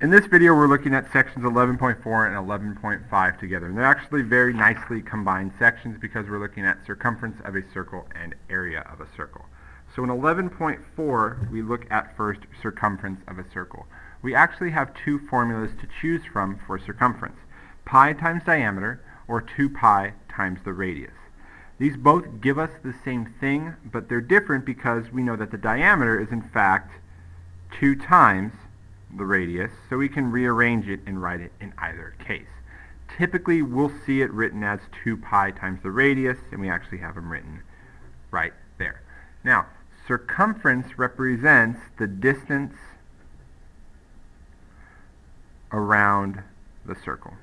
In this video, we're looking at sections 11.4 and 11.5 together. And they're actually very nicely combined sections because we're looking at circumference of a circle and area of a circle. So in 11.4, we look at first circumference of a circle. We actually have two formulas to choose from for circumference: pi times diameter, or 2 pi times the radius. These both give us the same thing, but they're different because we know that the diameter is in fact 2 times the radius, so we can rearrange it and write it in either case. Typically, we'll see it written as 2 pi times the radius, and we actually have them written right there. Now, circumference represents the distance around the circle.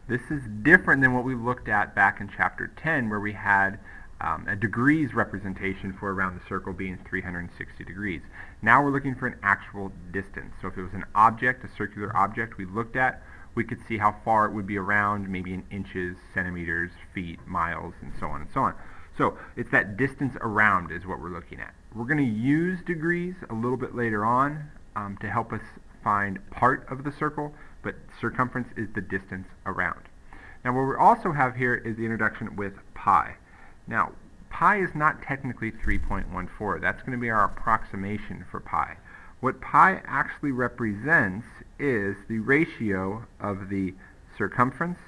This is different than what we looked at back in chapter 10, where we had a degrees representation for around the circle being 360 degrees. Now we're looking for an actual distance. So if it was an object, a circular object we looked at, we could see how far it would be around, maybe in inches, centimeters, feet, miles, and so on and so on. So it's that distance around is what we're looking at. We're going to use degrees a little bit later on to help us find part of the circle, but circumference is the distance around. Now what we also have here is the introduction with pi. Now, pi is not technically 3.14. That's going to be our approximation for pi. What pi actually represents is the ratio of the circumference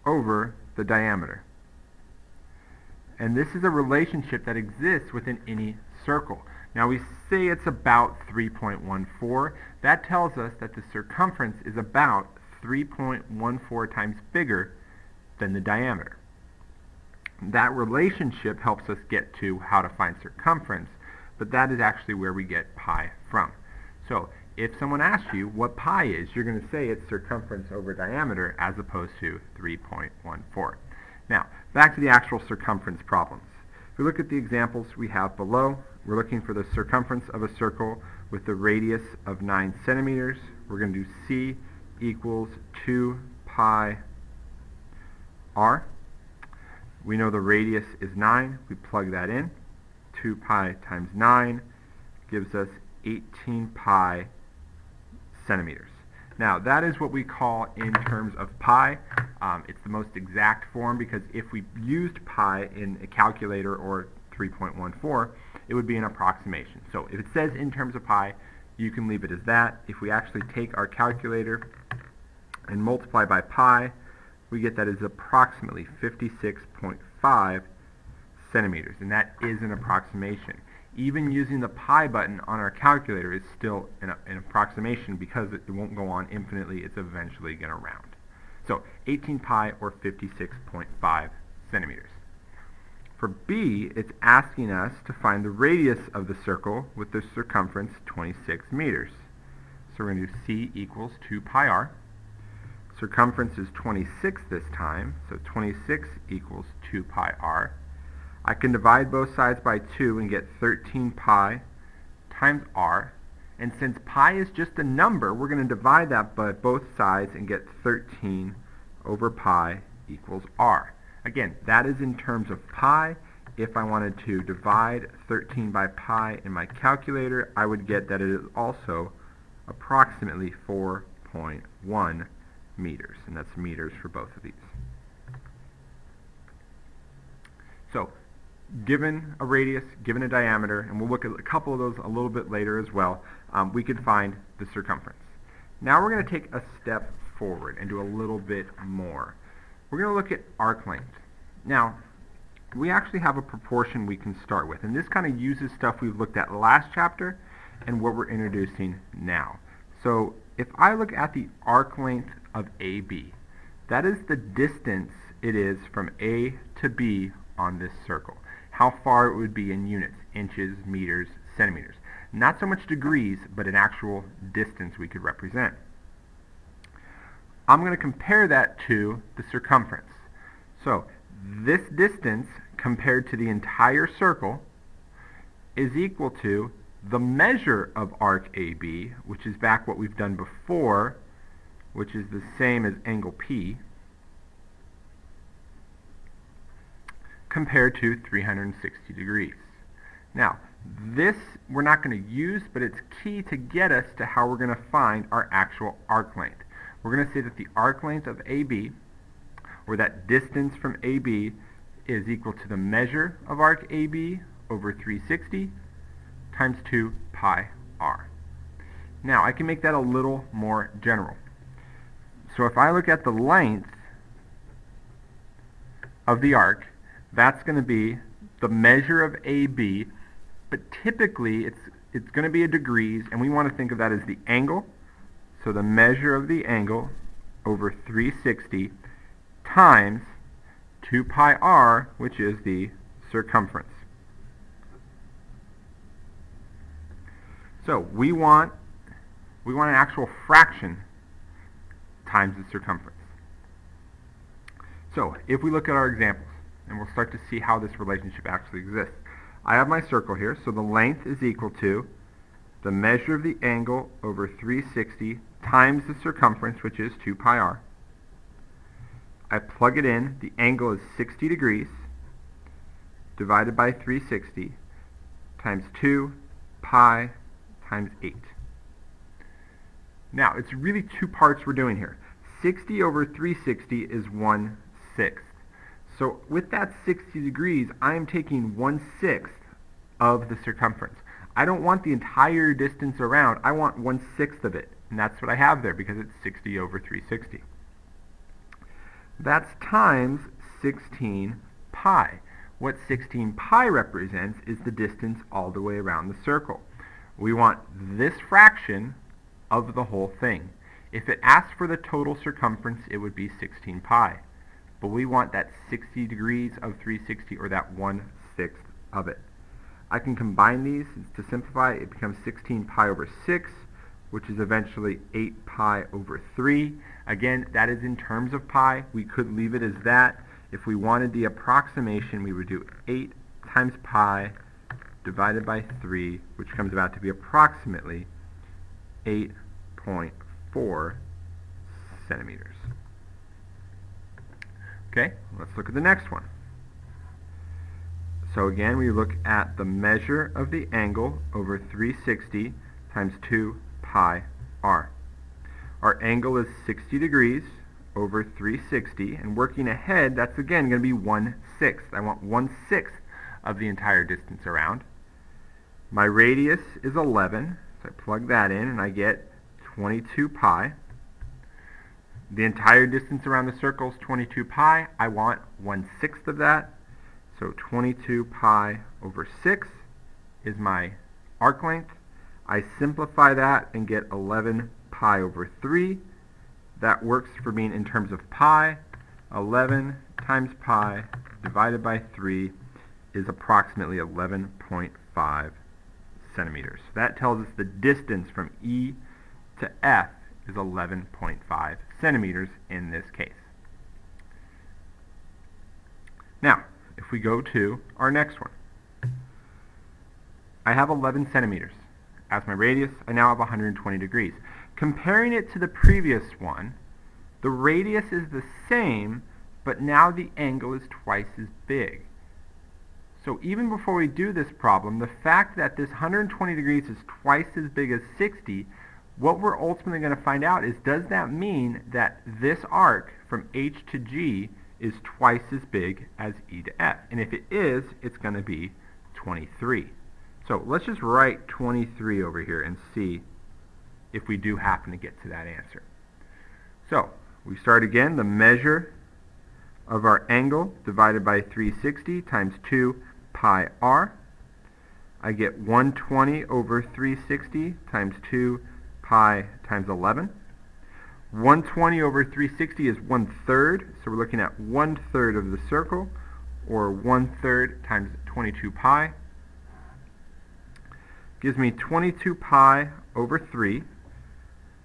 over the diameter. And this is a relationship that exists within any circle. Now we say it's about 3.14. That tells us that the circumference is about 3.14 times bigger than the diameter. That relationship helps us get to how to find circumference, but that is actually where we get pi from. So if someone asks you what pi is, you're going to say it's circumference over diameter as opposed to 3.14. Now, back to the actual circumference problems. If we look at the examples we have below, we're looking for the circumference of a circle with the radius of 9 centimeters. We're going to do C equals 2 pi r. We know the radius is 9. We plug that in. 2 pi times 9 gives us 18 pi centimeters. Now, that is what we call in terms of pi. It's the most exact form because if we used pi in a calculator or 3.14, it would be an approximation. So if it says in terms of pi, you can leave it as that. If we actually take our calculator and multiply by pi, we get that is approximately 56.5 centimeters, and that is an approximation. Even using the pi button on our calculator is still an approximation because it won't go on infinitely. It's eventually going to round. So 18 pi or 56.5 centimeters. For B, it's asking us to find the radius of the circle with the circumference 26 meters. So we're going to do C equals 2 pi r. Circumference is 26 this time, so 26 equals 2 pi r. I can divide both sides by 2 and get 13 pi times r. And since pi is just a number, we're going to divide that by both sides and get 13 over pi equals r. Again, that is in terms of pi. If I wanted to divide 13 by pi in my calculator, I would get that it is also approximately 4.1 meters, and that's meters for both of these. So, given a radius, given a diameter, and we'll look at a couple of those a little bit later as well, we can find the circumference. Now we're going to take a step forward and do a little bit more. We're going to look at arc length. Now, we actually have a proportion we can start with, and this kind of uses stuff we've looked at last chapter and what we're introducing now. So if I look at the arc length of AB, that is the distance it is from A to B on this circle. How far it would be in units, inches, meters, centimeters. Not so much degrees, but an actual distance we could represent. I'm going to compare that to the circumference. So this distance compared to the entire circle is equal to the measure of arc AB, which is back what we've done before, which is the same as angle P, compared to 360 degrees. Now, This we're not going to use, but it's key to get us to how we're going to find our actual arc length. We're going to say that the arc length of AB, or that distance from AB, is equal to the measure of arc AB over 360 times 2 pi r. Now, I can make that a little more general. So if I look at the length of the arc, that's going to be the measure of AB, but typically it's going to be in degrees, and we want to think of that as the angle. So the measure of the angle over 360 times 2 pi r, which is the circumference. So we want an actual fraction times the circumference. So if we look at our examples, and we'll start to see how this relationship actually exists. I have my circle here, so the length is equal to the measure of the angle over 360 times the circumference, which is 2 pi r. I plug it in. The angle is 60 degrees divided by 360 times 2 pi times 8. Now, it's really two parts we're doing here. 60 over 360 is 1/6. So with that 60 degrees, I am taking 1/6 of the circumference. I don't want the entire distance around. I want 1/6 of it. And that's what I have there because it's 60 over 360. That's times 16 pi. What 16 pi represents is the distance all the way around the circle. We want this fraction of the whole thing. If it asks for the total circumference, it would be 16 pi. But we want that 60 degrees of 360, or that 1/6 of it. I can combine these. To simplify, it becomes 16 pi over 6, which is eventually 8 pi over 3. Again, that is in terms of pi. We could leave it as that. If we wanted the approximation, we would do 8 times pi divided by 3, which comes out to be approximately 8.4 centimeters. Okay, let's look at the next one. So again, we look at the measure of the angle over 360 times 2 pi r. Our angle is 60 degrees over 360, and working ahead, that's again going to be 1/6. I want 1/6 of the entire distance around. My radius is 11, so I plug that in and I get 22 pi. The entire distance around the circle is 22 pi. I want 1/6 of that. So 22 pi over 6 is my arc length. I simplify that and get 11 pi over 3. That works for me in terms of pi. 11 times pi divided by 3 is approximately 11.5 centimeters. That tells us the distance from E to F is 11.5 centimeters in this case. Now, if we go to our next one, I have 11 centimeters. As my radius, I now have 120 degrees. Comparing it to the previous one, the radius is the same, but now the angle is twice as big. So even before we do this problem, the fact that this 120 degrees is twice as big as 60, what we're ultimately going to find out is, does that mean that this arc from H to G is twice as big as E to F? And if it is, it's going to be 23. So let's just write 23 over here and see if we do happen to get to that answer. So we start again. The measure of our angle divided by 360 times 2 pi r. I get 120 over 360 times 2 pi times 11. 120 over 360 is 1/3, so we're looking at 1/3 of the circle, or 1/3 times 22 pi. Gives me 22 pi over 3,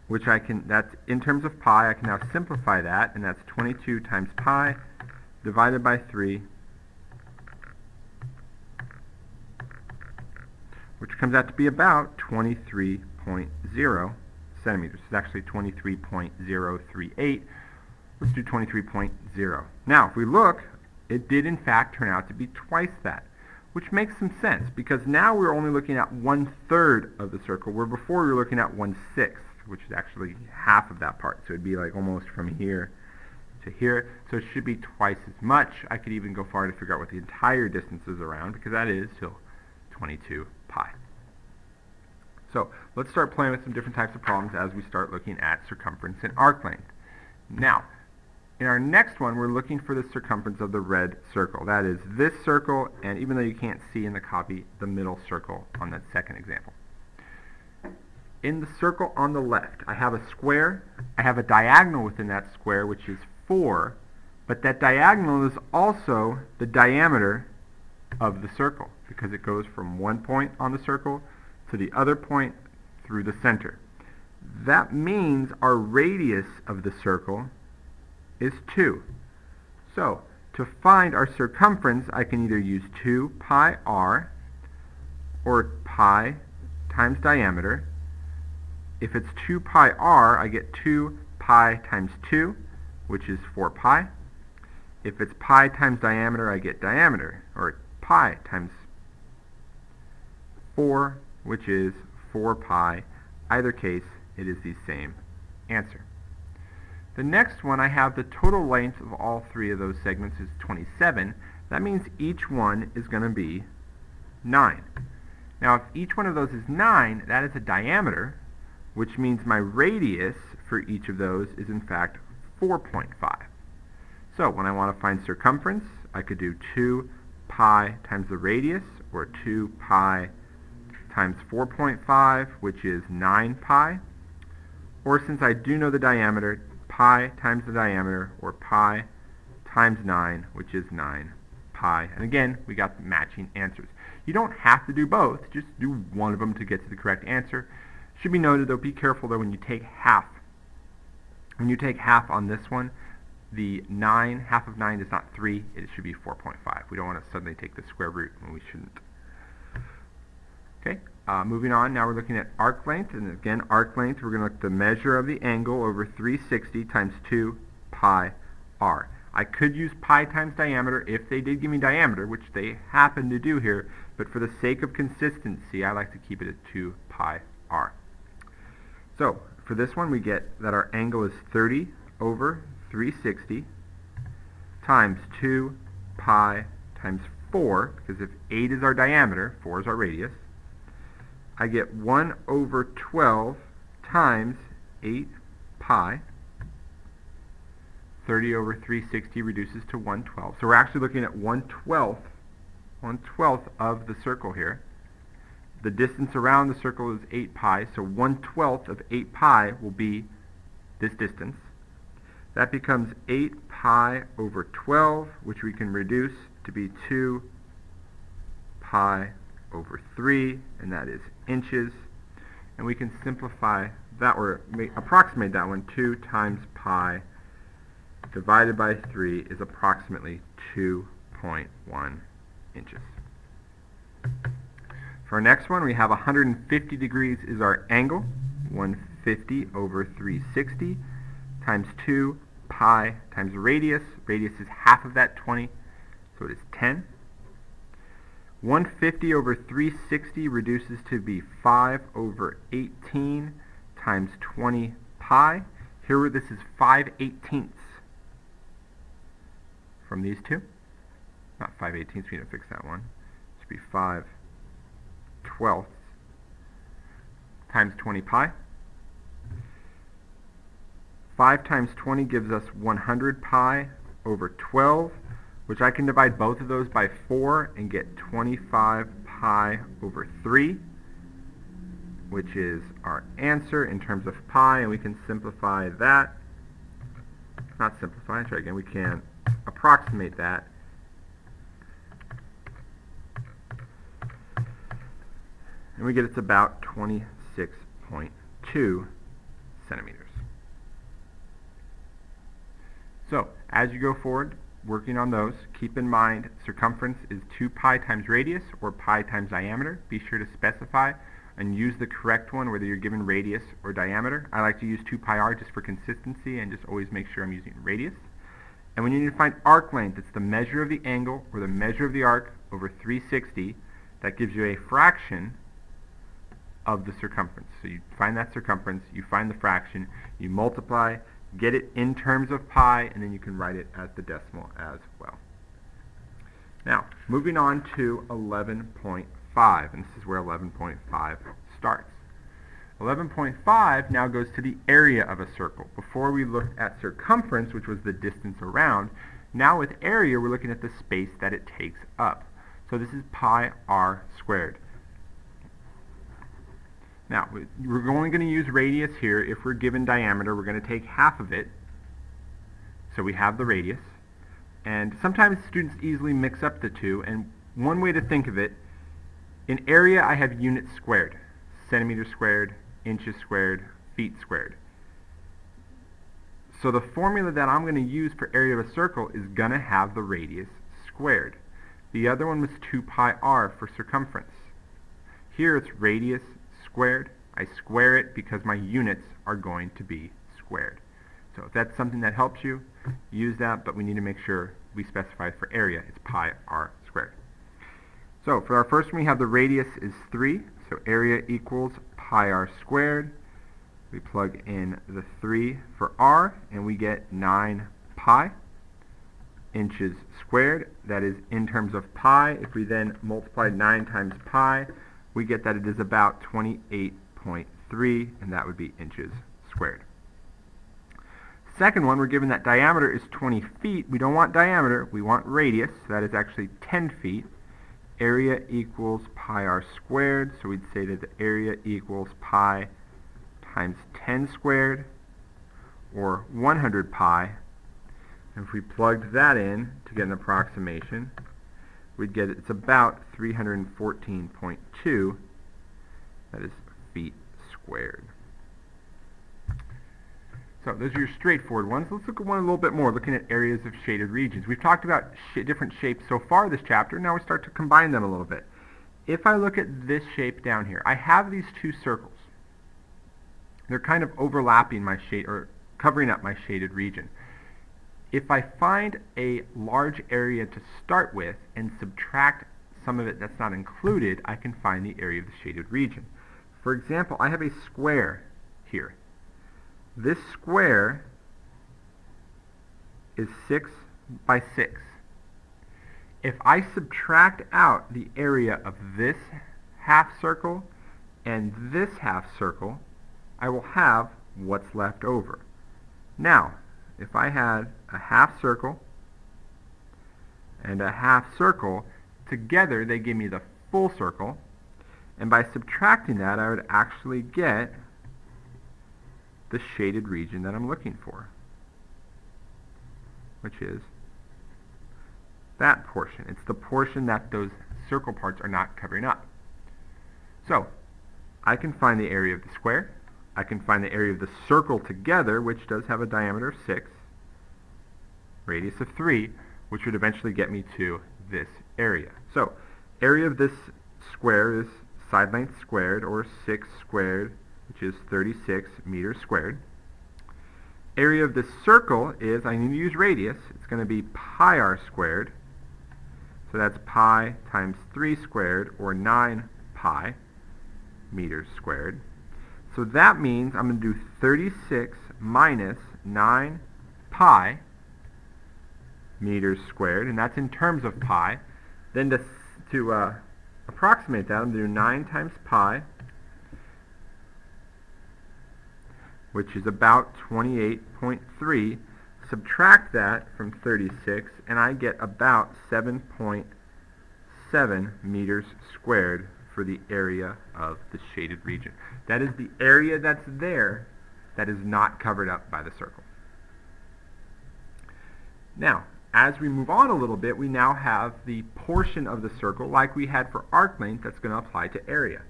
which that's in terms of pi. I can now simplify that, and that's 22 times pi divided by 3, which comes out to be about 23.0 centimeters. It's actually 23.038. Let's do 23.0. Now, if we look, it did in fact turn out to be twice that. which makes some sense because now we're only looking at 1/3 of the circle, where before we were looking at 1/6, which is actually half of that part. So it'd be like almost from here to here. So it should be twice as much. I could even go far to figure out what the entire distance is around, because that is still 22 pi. So let's start playing with some different types of problems as we start looking at circumference and arc length. Now, in our next one, we're looking for the circumference of the red circle. That is this circle, and even though you can't see in the copy, the middle circle on that second example. In the circle on the left, I have a square. I have a diagonal within that square, which is 4, but that diagonal is also the diameter of the circle, because it goes from one point on the circle to the other point through the center. That means our radius of the circle is 2. So, to find our circumference, I can either use 2 pi r or pi times diameter. If it's 2 pi r, I get 2 pi times 2, which is 4 pi. If it's pi times diameter, I get diameter, or pi times 4, which is 4 pi. Either case, it is the same answer. The next one, I have the total length of all three of those segments is 27. That means each one is going to be 9. Now, if each one of those is 9, that is a diameter, which means my radius for each of those is in fact 4.5. So when I want to find circumference, I could do 2 pi times the radius, or 2 pi times 4.5, which is 9 pi. Or since I do know the diameter, pi times the diameter, or pi times 9, which is 9 pi. And again, we got matching answers. You don't have to do both, just do one of them to get to the correct answer. Should be noted though, be careful though when you take half. When you take half on this one, the 9, half of 9 is not 3, it should be 4.5. We don't want to suddenly take the square root when we shouldn't. Okay, moving on, now we're looking at arc length, and again, arc length, we're going to look at the measure of the angle over 360 times 2 pi r. I could use pi times diameter if they did give me diameter, which they happen to do here, but for the sake of consistency, I like to keep it at 2 pi r. So, for this one, we get that our angle is 30 over 360 times 2 pi times 4, because if 8 is our diameter, 4 is our radius, I get 1 over 12 times 8 pi. 30 over 360 reduces to 1/12. So we're actually looking at 1/12 of the circle here. The distance around the circle is 8 pi, so 1/12 of 8 pi will be this distance. That becomes 8 pi over 12, which we can reduce to be 2 pi over 3, and that is inches. And we can simplify that, or approximate that one. 2 times pi divided by 3 is approximately 2.1 inches. For our next one, we have 150 degrees is our angle. 150 over 360 times 2 pi times radius. Radius is half of that, 20, so it is 10. 150 over 360 reduces to be 5 over 18 times 20 pi. Here this is 5/18 from these two. Not 5/18, we need to fix that one. It should be 5/12 times 20 pi. 5 times 20 gives us 100 pi over 12, which I can divide both of those by 4 and get 25 pi over 3, which is our answer in terms of pi, and we can simplify that. Not simplify, try again. We can approximate that. And we get it's about 26.2 centimeters. So, as you go forward, working on those, keep in mind circumference is 2 pi times radius or pi times diameter. Be sure to specify and use the correct one, whether you're given radius or diameter. I like to use 2 pi r just for consistency and just always make sure I'm using radius. And when you need to find arc length, it's the measure of the angle or the measure of the arc over 360. That gives you a fraction of the circumference. So you find that circumference, you find the fraction, you multiply, get it in terms of pi, and then you can write it as the decimal as well. Now, moving on to 11.5, and this is where 11.5 starts. 11.5 now goes to the area of a circle. Before we looked at circumference, which was the distance around, now with area we're looking at the space that it takes up. So this is pi r squared. Now, we're only going to use radius here. If we're given diameter, we're going to take half of it. So we have the radius. And sometimes students easily mix up the two, and one way to think of it, in area I have units squared, centimeters squared, inches squared, feet squared. So the formula that I'm going to use for area of a circle is going to have the radius squared. The other one was 2 pi r for circumference. Here it's radius squared. I square it because my units are going to be squared. So if that's something that helps you, use that, but we need to make sure we specify for area, it's pi r squared. So for our first one, we have the radius is 3, so area equals pi r squared. We plug in the 3 for r, and we get 9 pi inches squared. That is in terms of pi. If we then multiply 9 times pi, we get that it is about 28.3, and that would be inches squared. Second one, we're given that diameter is 20 feet. We don't want diameter, we want radius, so that is actually 10 feet. Area equals pi r squared, so we'd say that the area equals pi times 10 squared, or 100 pi. And if we plugged that in to get an approximation, we'd get it's about 314.2, that is feet squared. So those are your straightforward ones. Let's look at one a little bit more, looking at areas of shaded regions. We've talked about different shapes so far this chapter. Now we start to combine them a little bit. If I look at this shape down here, I have these two circles. They're kind of overlapping my shade, or covering up my shaded region. If I find a large area to start with and subtract some of it that's not included, I can find the area of the shaded region. For example, I have a square here. This square is 6 by 6. If I subtract out the area of this half circle and this half circle, I will have what's left over. Now, if I had a half circle and a half circle, together they give me the full circle, and by subtracting that I would actually get the shaded region that I'm looking for, which is that portion. It's the portion that those circle parts are not covering up. So I can find the area of the square, I can find the area of the circle together, which does have a diameter of 6, radius of 3, which would eventually get me to this area. So area of this square is side length squared, or 6 squared, which is 36 meters squared. Area of this circle is, I need to use radius, it's going to be pi r squared. So that's pi times 3 squared, or 9 pi meters squared. So that means I'm going to do 36 minus 9 pi meters squared, and that's in terms of pi. Then to approximate that, I'm going to do 9 times pi, which is about 28.3. Subtract that from 36, and I get about 7.7 meters squared for the area of the shaded region. That is the area that's there that is not covered up by the circle. Now, as we move on a little bit, we now have the portion of the circle, like we had for arc length, that's going to apply to area.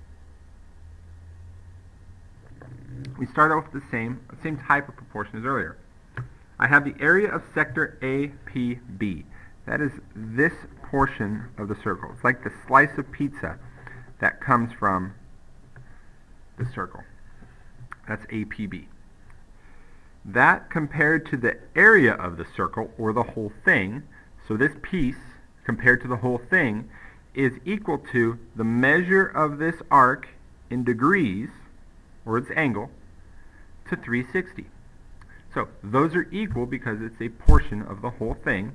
We start off with the same type of proportion as earlier. I have the area of sector APB. That is this portion of the circle. It's like the slice of pizza that comes from the circle. That's APB. that compared to the area of the circle, or the whole thing, so this piece compared to the whole thing, is equal to the measure of this arc in degrees, or its angle, to 360. So those are equal because it's a portion of the whole thing.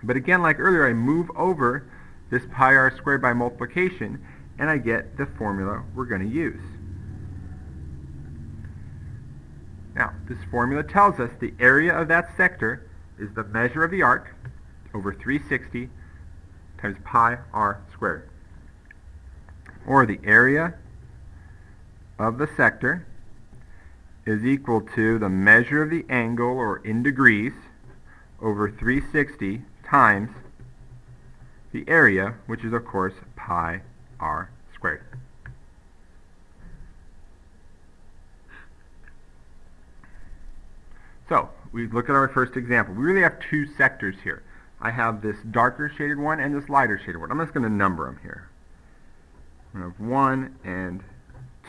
But again, like earlier, I move over this pi r squared by multiplication, and I get the formula we're going to use. Now, this formula tells us the area of that sector is the measure of the arc over 360 times pi r squared. Or the area of the sector is equal to the measure of the angle, or in degrees, over 360 times the area, which is of course pi r squared. So we look at our first example. We really have two sectors here. I have this darker shaded one and this lighter shaded one. I'm just going to number them here. I have 1 and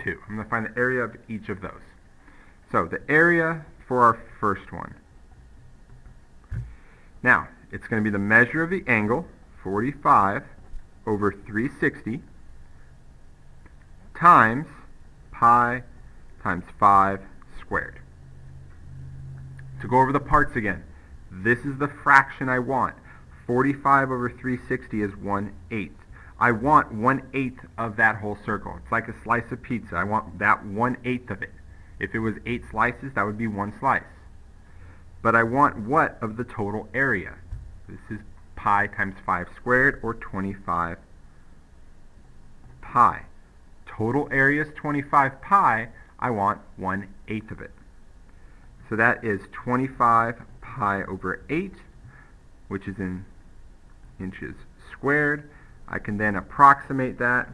2. I'm going to find the area of each of those. So the area for our first one. Now, it's going to be the measure of the angle, 45 over 360, times pi times 5 squared. To go over the parts again, this is the fraction I want. 45 over 360 is 1/8. I want 1/8 of that whole circle. It's like a slice of pizza. I want that 1/8 of it. If it was 8 slices, that would be 1 slice. But I want what of the total area? This is pi times 5 squared, or 25 pi. Total area is 25 pi. I want 1/8 of it. So that is 25 pi over 8, which is in inches squared. I can then approximate that,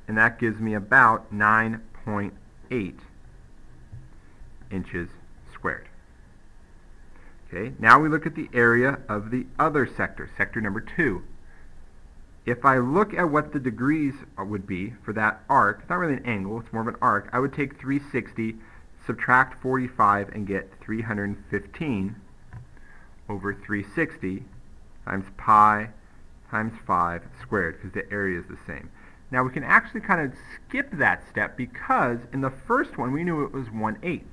and that gives me about 9.8 inches squared. Okay, now we look at the area of the other sector, sector number 2. If I look at what the degrees would be for that arc, it's not really an angle, it's more of an arc, I would take 360, subtract 45, and get 315 over 360 times pi times 5 squared, because the area is the same. Now we can actually kind of skip that step, because in the first one we knew it was 1/8.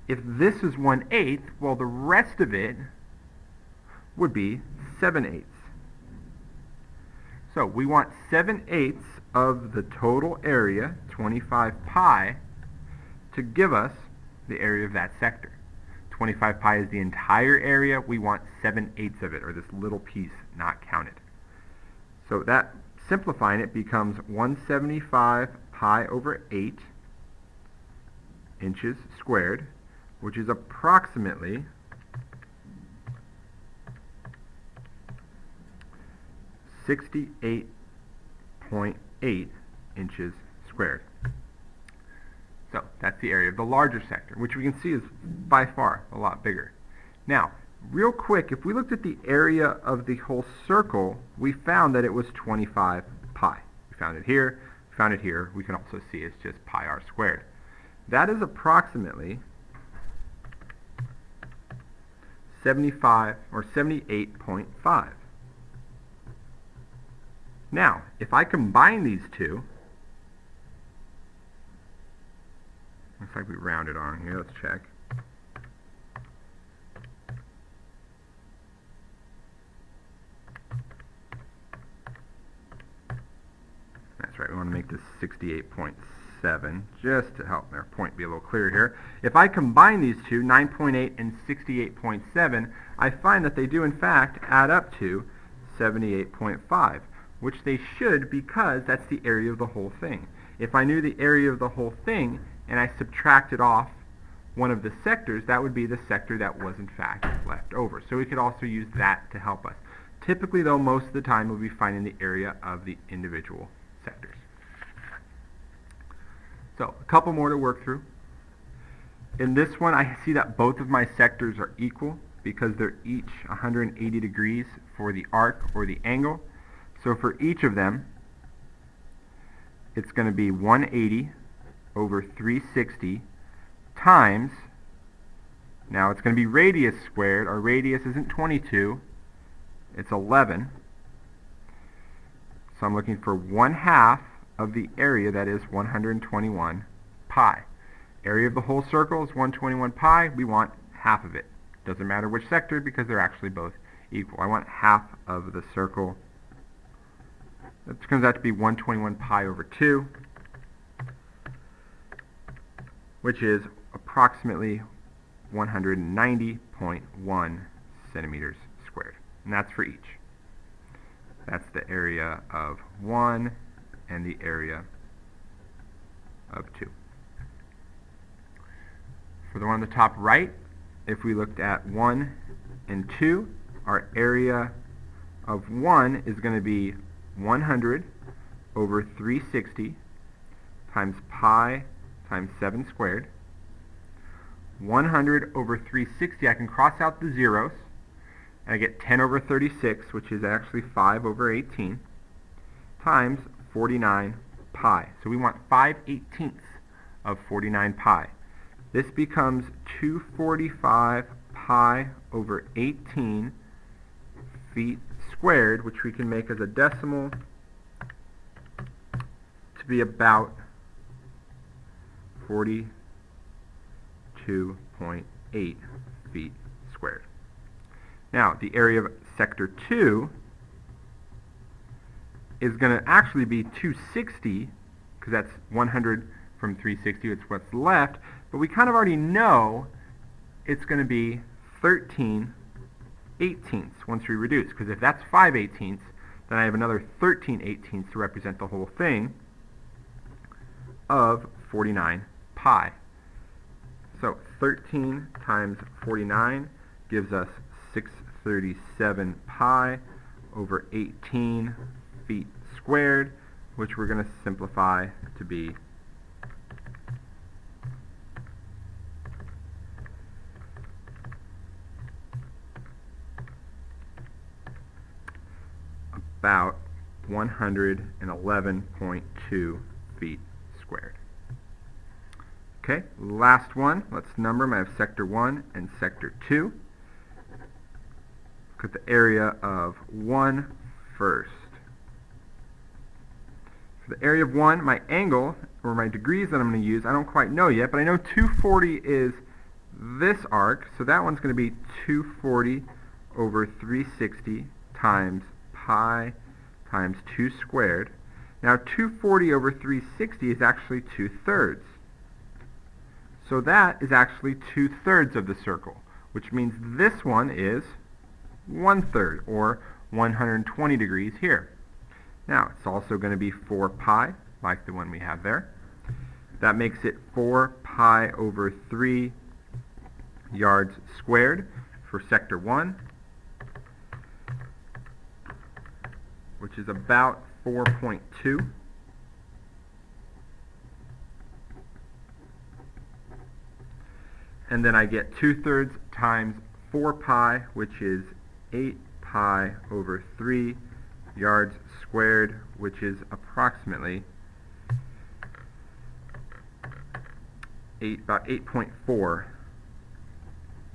If this is 1/8, well, the rest of it would be 7/8. So we want 7/8 of the total area, 25 pi, to give us the area of that sector. 25 pi is the entire area. We want 7/8 of it, or this little piece not counted. So that, simplifying it, becomes 175 pi over 8 inches squared, which is approximately 68.8 inches squared. So that's the area of the larger sector, which we can see is by far a lot bigger. Now, real quick, if we looked at the area of the whole circle, we found that it was 25 pi. We found it here, we found it here. We can also see it's just pi r squared. That is approximately 75 or 78.5. Now, if I combine these two, looks like we rounded on here. Let's check. That's right. We want to make this 68.7 just to help our point be a little clearer here. If I combine these two, 9.8 and 68.7, I find that they do in fact add up to 78.5, which they should, because that's the area of the whole thing. If I knew the area of the whole thing and I subtracted off one of the sectors, that would be the sector that was in fact left over. So we could also use that to help us. Typically, though, most of the time we'll be finding the area of the individual sectors. So a couple more to work through. In this one, I see that both of my sectors are equal because they're each 180 degrees for the arc or the angle. So for each of them, it's going to be 180 over 360 times, now it's going to be radius squared. Our radius isn't 22, it's 11. So I'm looking for 1/2 of the area, that is 121 pi. Area of the whole circle is 121 pi. We want half of it. Doesn't matter which sector because they're actually both equal. I want half of the circle. That comes out to be 121 pi over 2, which is approximately 190.1 centimeters squared. And that's for each. That's the area of 1 and the area of 2. For the one on the top right, if we looked at 1 and 2, our area of 1 is going to be 100 over 360 times pi times 7 squared. 100 over 360, I can cross out the zeros, and I get 10 over 36, which is actually 5 over 18, times 49 pi. So we want 5/18 of 49 pi. This becomes 245 pi over 18 feet squared, which we can make as a decimal to be about 42.8 feet squared. Now, the area of sector 2 is going to actually be 260, because that's 100 from 360, it's what's left, but we kind of already know it's going to be 13/18 once we reduce, because if that's 5/18, then I have another 13/18 to represent the whole thing of 49 pi. So 13 times 49 gives us 637 pi over 18 feet squared, which we're going to simplify to be about 111.2 feet squared. Okay, last one. Let's number them. I have sector 1 and sector 2. Look at the area of 1 first. For the area of 1, my angle, or my degrees that I'm going to use, I don't quite know yet, but I know 240 is this arc, so that one's going to be 240 over 360 times pi times 2 squared. Now 240 over 360 is actually 2/3. So that is actually 2/3 of the circle, which means this one is 1/3, or 120 degrees here. Now it's also going to be 4 pi, like the one we have there. That makes it 4 pi over 3 yards squared for sector 1, which is about 4.2. And then I get 2/3 times 4 pi, which is 8 pi over 3 yards squared, which is approximately about 8.4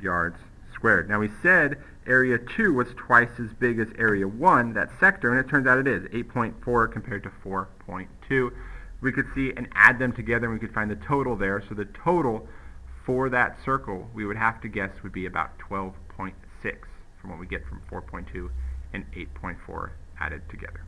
yards squared. Now we said area 2 was twice as big as area 1, that sector, and it turns out it is 8.4 compared to 4.2. We could see and add them together, and we could find the total there. So the total for that circle, we would have to guess, would be about 12.6 from what we get from 4.2 and 8.4 added together.